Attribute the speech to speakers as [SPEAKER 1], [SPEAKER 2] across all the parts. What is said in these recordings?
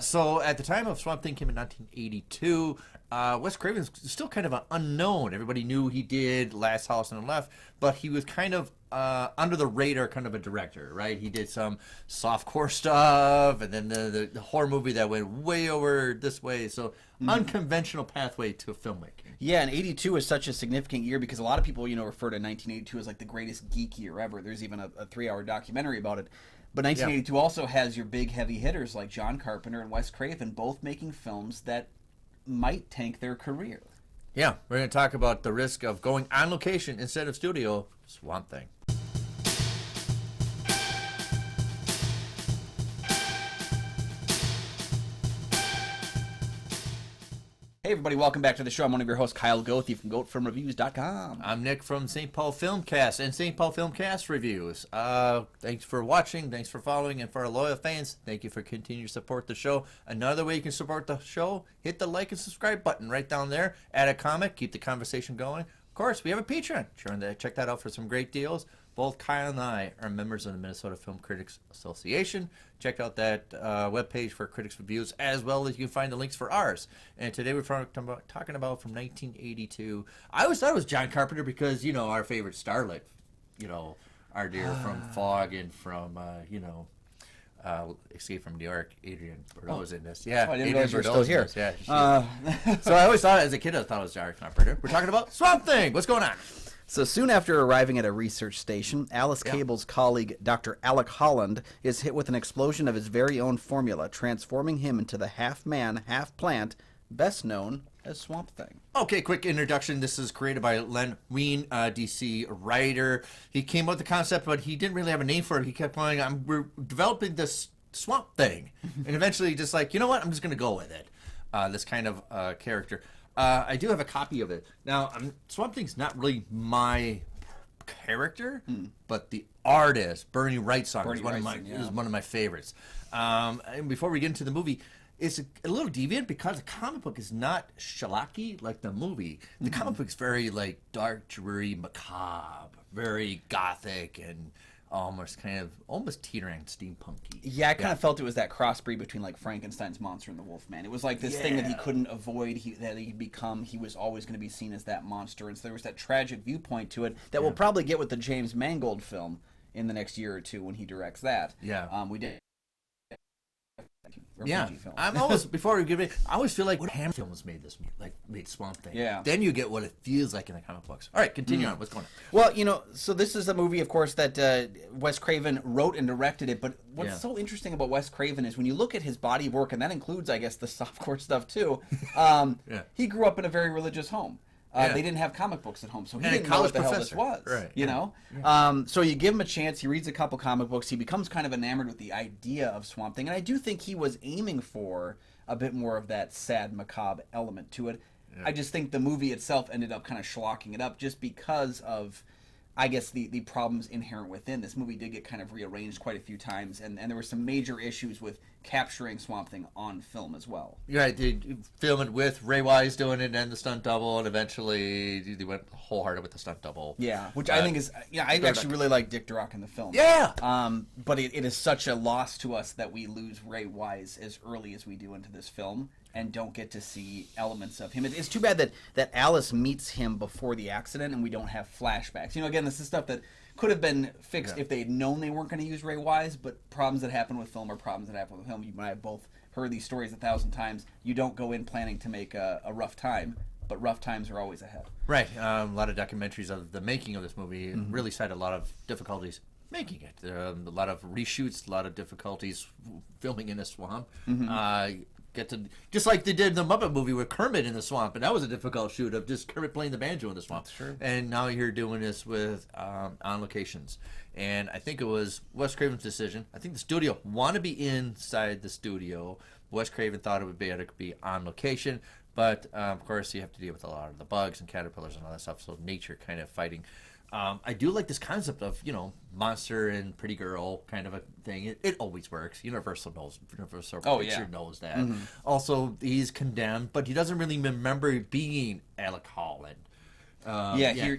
[SPEAKER 1] So at the time of Swamp Thing came in 1982, Wes Craven's still kind of an unknown. Everybody knew he did Last House on the Left, but he was kind of under the radar kind of a director, right? He did some softcore stuff, and then the horror movie that went way over this way. So unconventional pathway to filmmaking.
[SPEAKER 2] Yeah, and 82 is such a significant year because a lot of people, refer to 1982 as like the greatest geek year ever. There's even a 3-hour documentary about it. But 1982 also has your big heavy hitters like John Carpenter and Wes Craven, both making films that might tank their career.
[SPEAKER 1] Yeah, we're going to talk about the risk of going on location instead of studio. Swamp Thing.
[SPEAKER 2] Hey everybody, welcome back to the show. I'm one of your hosts, Kyle Goethe from GoatFilmReviews.com.
[SPEAKER 1] I'm Nick from St. Paul Filmcast and St. Paul Filmcast Reviews. Thanks for watching, thanks for following, and for our loyal fans, thank you for continuing to support the show. Another way you can support the show, hit the like and subscribe button right down there. Add a comment, keep the conversation going. Of course, we have a Patreon. Check that out for some great deals. Both Kyle and I are members of the Minnesota Film Critics Association. Check out that webpage for critics' reviews, as well as you can find the links for ours. And today we're talking about from 1982. I always thought it was John Carpenter because, our favorite starlet, our dear from Fog and from, Escape from New York, Adrienne Barbeau was in this. Yeah,
[SPEAKER 2] I didn't
[SPEAKER 1] Adrienne
[SPEAKER 2] realize you were
[SPEAKER 1] Barbeau
[SPEAKER 2] still
[SPEAKER 1] was in
[SPEAKER 2] here.
[SPEAKER 1] this. Yeah, so I always thought, as a kid, I thought it was John Carpenter. We're talking about Swamp Thing. What's going on?
[SPEAKER 2] So soon after arriving at a research station, Alice Cable's colleague, Dr. Alec Holland, is hit with an explosion of his very own formula, transforming him into the half-man, half-plant, best known as Swamp Thing.
[SPEAKER 1] Okay, quick introduction. This is created by Len Wein, DC writer. He came up with the concept, but he didn't really have a name for it. He kept going, we're developing this Swamp Thing. And eventually just like, you know what, I'm just going to go with it. This kind of character. I do have a copy of it. Now, Swamp Thing's not really my character, but the artist, Bernie Wrightson, is one of my favorites. And before we get into the movie, it's a little deviant because the comic book is not shellacky like the movie. The comic book is very dark, dreary, macabre, very gothic, and almost teetering steampunky.
[SPEAKER 2] Yeah, I kind of felt it was that crossbreed between like Frankenstein's monster and the Wolfman. It was like this thing that he couldn't avoid, that he'd become. He was always going to be seen as that monster, and so there was that tragic viewpoint to it that we'll probably get with the James Mangold film in the next year or two when he directs that.
[SPEAKER 1] Yeah,
[SPEAKER 2] we did.
[SPEAKER 1] Film. I'm always before we give it. I always feel like what Hammer films made made Swamp Thing.
[SPEAKER 2] Yeah.
[SPEAKER 1] Then you get what it feels like in the comic books. All right, continue on. What's going on?
[SPEAKER 2] Well, so this is a movie, of course, that Wes Craven wrote and directed it. But what's so interesting about Wes Craven is when you look at his body of work, and that includes, I guess, the softcore stuff too. He grew up in a very religious home. They didn't have comic books at home, so he didn't know what the hell this was.
[SPEAKER 1] Right.
[SPEAKER 2] You know? So you give him a chance, he reads a couple comic books, he becomes kind of enamored with the idea of Swamp Thing, and I do think he was aiming for a bit more of that sad, macabre element to it. Yeah. I just think the movie itself ended up kind of schlocking it up just because of, I guess, the problems inherent within. This movie did get kind of rearranged quite a few times, and there were some major issues with capturing Swamp Thing on film as well.
[SPEAKER 1] Right, they film it with Ray Wise doing it and the stunt double, and eventually they went wholehearted with the stunt double.
[SPEAKER 2] Yeah, which I think is, I actually really like Dick Durock in the film.
[SPEAKER 1] Yeah!
[SPEAKER 2] But it is such a loss to us that we lose Ray Wise as early as we do into this film and don't get to see elements of him. It's too bad that Alice meets him before the accident and we don't have flashbacks. Again, this is stuff that could have been fixed if they had known they weren't going to use Ray Wise, but problems that happen with film are problems that happen with film. You and I have both heard these stories 1,000 times. You don't go in planning to make a rough time, but rough times are always ahead.
[SPEAKER 1] Right. A lot of documentaries of the making of this movie really cited a lot of difficulties making it. A lot of reshoots, a lot of difficulties filming in a swamp. Just like they did the Muppet movie with Kermit in the swamp, and that was a difficult shoot of just Kermit playing the banjo in the swamp.
[SPEAKER 2] Sure.
[SPEAKER 1] And now you're doing this with on locations, and I think it was Wes Craven's decision. I think the studio wanted to be inside the studio. Wes Craven thought it would be better to be on location, but of course you have to deal with a lot of the bugs and caterpillars and all that stuff. So nature kind of fighting. I do like this concept of, monster and pretty girl kind of a thing. It always works. Universal Picture knows that. Also, he's condemned, but he doesn't really remember being Alec Holland.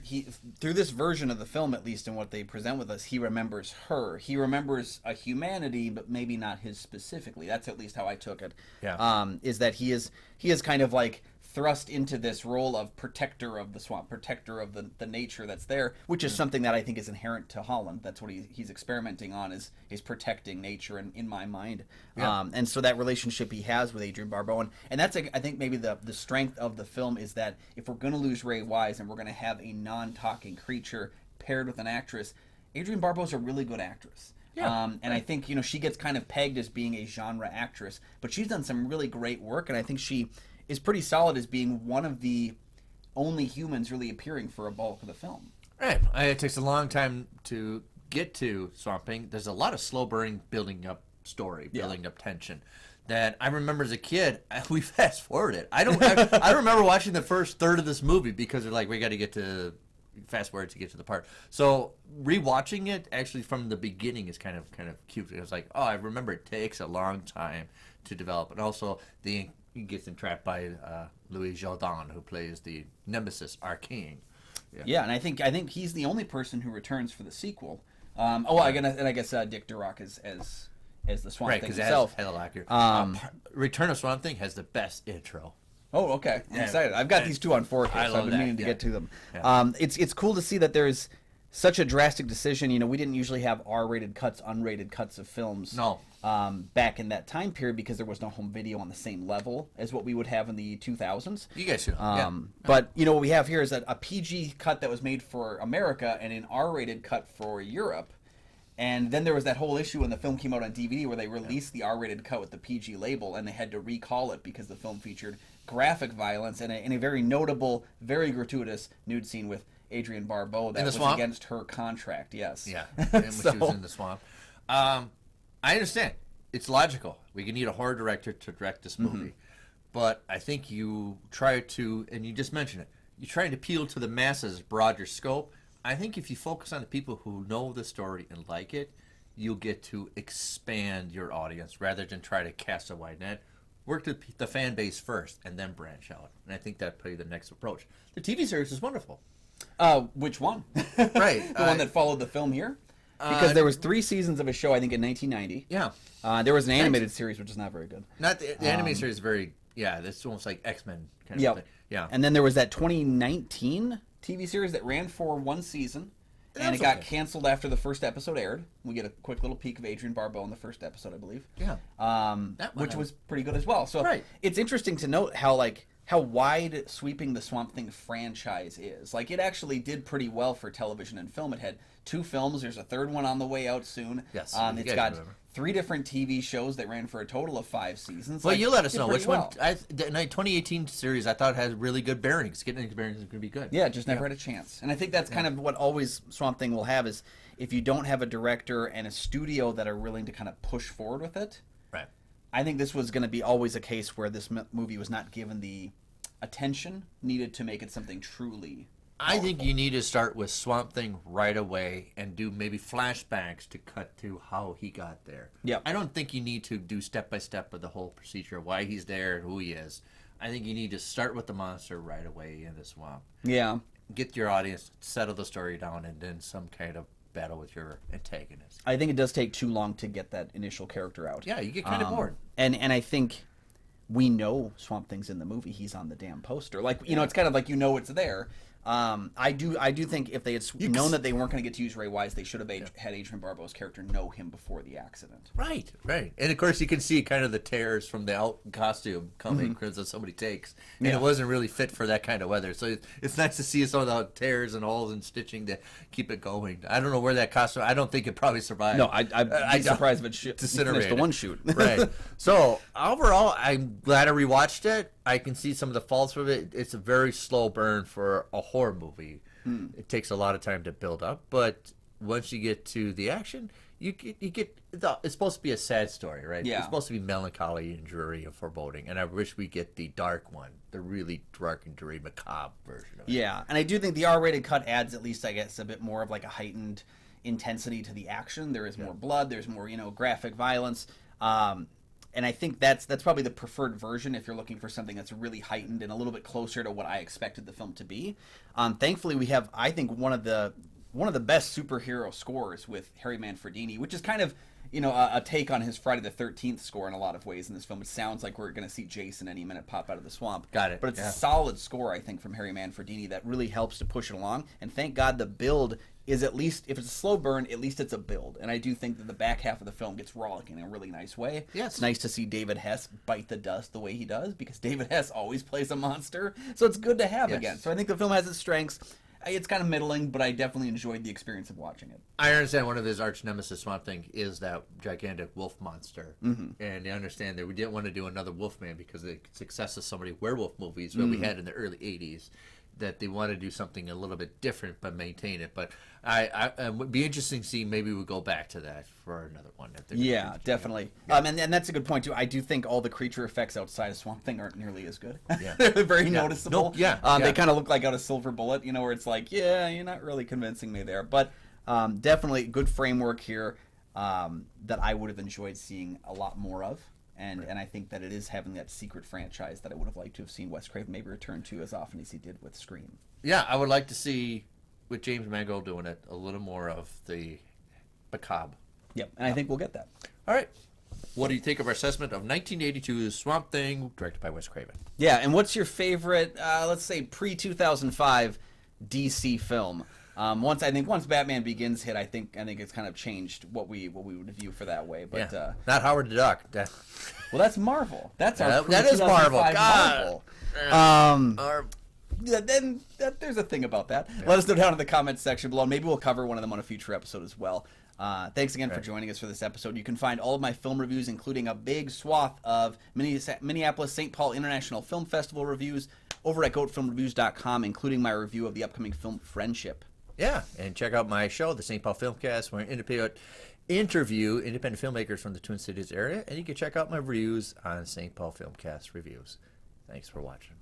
[SPEAKER 2] He through this version of the film, at least in what they present with us, he remembers her. He remembers a humanity, but maybe not his specifically. That's at least how I took it.
[SPEAKER 1] Yeah.
[SPEAKER 2] Is that he is kind of like thrust into this role of protector of the swamp, protector of the nature that's there, which is something that I think is inherent to Holland. That's what he's experimenting on, is protecting nature in my mind.
[SPEAKER 1] Yeah.
[SPEAKER 2] And so that relationship he has with Adrienne Barbeau, and that's, I think, maybe the strength of the film, is that if we're going to lose Ray Wise and we're going to have a non-talking creature paired with an actress, Adrienne Barbeau's a really good actress.
[SPEAKER 1] Yeah.
[SPEAKER 2] And I think, she gets kind of pegged as being a genre actress, but she's done some really great work, and I think she is pretty solid as being one of the only humans really appearing for a bulk of the film.
[SPEAKER 1] Right. It takes a long time to get to Swamp Thing. There's a lot of slow burning, building up story, building up tension. That I remember as a kid, we fast forwarded. I remember watching the first third of this movie because they're like, we got to get to fast forward to get to the part. So rewatching it actually from the beginning is kind of cute. It was like, oh, I remember it takes a long time to develop, and also he gets entrapped by Louis Jourdan, who plays the nemesis, our king.
[SPEAKER 2] Yeah, and I think he's the only person who returns for the sequel. I guess Dick Durock as the Swamp Thing himself.
[SPEAKER 1] Return of Swamp Thing has the best intro.
[SPEAKER 2] Oh, okay. I'm excited. I've got these two on 4K, so I've been meaning to get to them.
[SPEAKER 1] Yeah.
[SPEAKER 2] It's cool to see that there's such a drastic decision. We didn't usually have R-rated cuts, unrated cuts of films.
[SPEAKER 1] No.
[SPEAKER 2] Back in that time period, because there was no home video on the same level as what we would have in the 2000s.
[SPEAKER 1] You guys should.
[SPEAKER 2] But what we have here is a PG cut that was made for America and an R-rated cut for Europe. And then there was that whole issue when the film came out on DVD where they released the R-rated cut with the PG label, and they had to recall it because the film featured graphic violence and a very notable, very gratuitous nude scene with Adrienne Barbeau that was against her contract. Yes.
[SPEAKER 1] Yeah. When she was in the swamp. I understand. It's logical. We need a horror director to direct this movie. But I think you try to, and you just mentioned it, you try to appeal to the masses, broader scope. I think if you focus on the people who know the story and like it, you'll get to expand your audience rather than try to cast a wide net. Work the fan base first and then branch out. And I think that'd be the next approach. The TV series is wonderful.
[SPEAKER 2] Which one?
[SPEAKER 1] Right.
[SPEAKER 2] The one that followed the film here? Because there was 3 seasons of a show, I think, in 1990.
[SPEAKER 1] Yeah.
[SPEAKER 2] There was an animated series, which is not very good.
[SPEAKER 1] Not the animated series is very, that's almost like X-Men kind of thing. Yeah.
[SPEAKER 2] And then there was that 2019 TV series that ran for 1 season, and it got canceled after the first episode aired. We get a quick little peek of Adrienne Barbeau in the first episode, I believe.
[SPEAKER 1] Yeah.
[SPEAKER 2] Which was pretty good as well. So it's interesting to note how wide sweeping the Swamp Thing franchise is. Like, it actually did pretty well for television and film. It had 2 films. There's a 3rd one on the way out soon.
[SPEAKER 1] Yes.
[SPEAKER 2] It's got 3 different TV shows that ran for a total of 5 seasons.
[SPEAKER 1] Well, you let us know which one. The 2018 series I thought had really good bearings. Getting experience is going to be good.
[SPEAKER 2] Yeah, just never had a chance. And I think that's kind of what always Swamp Thing will have, is if you don't have a director and a studio that are willing to kind of push forward with it.
[SPEAKER 1] Right.
[SPEAKER 2] I think this was going to be always a case where this movie was not given the attention needed to make it something truly
[SPEAKER 1] I think you need to start with Swamp Thing right away and do maybe flashbacks to cut to how he got there.
[SPEAKER 2] Yeah.
[SPEAKER 1] I don't think you need to do step by step of the whole procedure, why he's there and who he is. I think you need to start with the monster right away in the swamp.
[SPEAKER 2] Yeah.
[SPEAKER 1] Get your audience, settle the story down, and then some kind of battle with your antagonist.
[SPEAKER 2] I think it does take too long to get that initial character out.
[SPEAKER 1] Yeah, you get kind of bored.
[SPEAKER 2] And I think we know Swamp Thing's in the movie. He's on the damn poster. Like, you know, it's kind of like, you know, it's there. I do think if they had known that they weren't going to get to use Ray Wise, they should have had Adrienne Barbeau's character know him before the accident.
[SPEAKER 1] Right. And of course, you can see kind of the tears from the out costume coming because somebody takes, and it wasn't really fit for that kind of weather. So it's nice to see some of the tears and holes and stitching to keep it going. I don't know where that costume. I don't think it probably survived.
[SPEAKER 2] No, I'd be surprised if it finished the one shoot.
[SPEAKER 1] Right. So overall, I'm glad I rewatched it. I can see some of the faults with it. It's a very slow burn for a horror movie. It takes a lot of time to build up, but once you get to the action, you get it's supposed to be a sad story, right?
[SPEAKER 2] Yeah.
[SPEAKER 1] It's supposed to be melancholy and dreary and foreboding, and I wish we get the dark one, the really dark and dreary, macabre version of it.
[SPEAKER 2] Yeah, and I do think the R-rated cut adds at least, I guess, a bit more of like a heightened intensity to the action. There is more blood. There's more, graphic violence. and I think that's probably the preferred version if you're looking for something that's really heightened and a little bit closer to what I expected the film to be. Thankfully, we have, I think, one of the best superhero scores with Harry Manfredini, which is kind of, you know, a take on his Friday the 13th score in a lot of ways in this film. It sounds like we're going to see Jason any minute pop out of the swamp.
[SPEAKER 1] Got it.
[SPEAKER 2] But it's a solid score, I think, from Harry Manfredini that really helps to push it along. And thank God the build is, at least, if it's a slow burn, at least it's a build. And I do think that the back half of the film gets rollicking in a really nice way.
[SPEAKER 1] Yes.
[SPEAKER 2] It's nice to see David Hess bite the dust the way he does, because David Hess always plays a monster. So it's good to have again. So I think the film has its strengths. It's kind of middling, but I definitely enjoyed the experience of watching it.
[SPEAKER 1] I understand one of his arch nemesis Swamp Thing is that gigantic wolf monster. And I understand that we didn't want to do another Wolfman because of the success of so many werewolf movies that we had in the early 80s, that they want to do something a little bit different but maintain it. But it would be interesting to see, maybe we go back to that for another one.
[SPEAKER 2] Yeah, definitely. Yeah. And that's a good point, too. I do think all the creature effects outside of Swamp Thing aren't nearly as good. Yeah. They're very noticeable.
[SPEAKER 1] Nope.
[SPEAKER 2] They kind of look like out of Silver Bullet, you know, where it's like, yeah, you're not really convincing me there. But definitely good framework here that I would have enjoyed seeing a lot more of. And I think that it is having that secret franchise that I would have liked to have seen Wes Craven maybe return to as often as he did with Scream.
[SPEAKER 1] Yeah, I would like to see, with James Mangold doing it, a little more of the macabre.
[SPEAKER 2] Yep, and I think we'll get that.
[SPEAKER 1] All right. What do you think of our assessment of 1982's Swamp Thing, directed by Wes Craven?
[SPEAKER 2] Yeah, and what's your favorite, let's say, pre-2005 DC film? Once Batman Begins hit, I think it's kind of changed what we would view for that way. But
[SPEAKER 1] not Howard the Duck.
[SPEAKER 2] Well, that's Marvel. That's our
[SPEAKER 1] that is Marvel. God.
[SPEAKER 2] Then there's a thing about that. Yeah. Let us know down in the comments section below. Maybe we'll cover one of them on a future episode as well. Thanks again for joining us for this episode. You can find all of my film reviews, including a big swath of Minneapolis St. Paul International Film Festival reviews, over at goatfilmreviews.com, including my review of the upcoming film Friendship.
[SPEAKER 1] Yeah, and check out my show, the St. Paul Filmcast, where I interview independent filmmakers from the Twin Cities area, and you can check out my reviews on St. Paul Filmcast Reviews. Thanks for watching.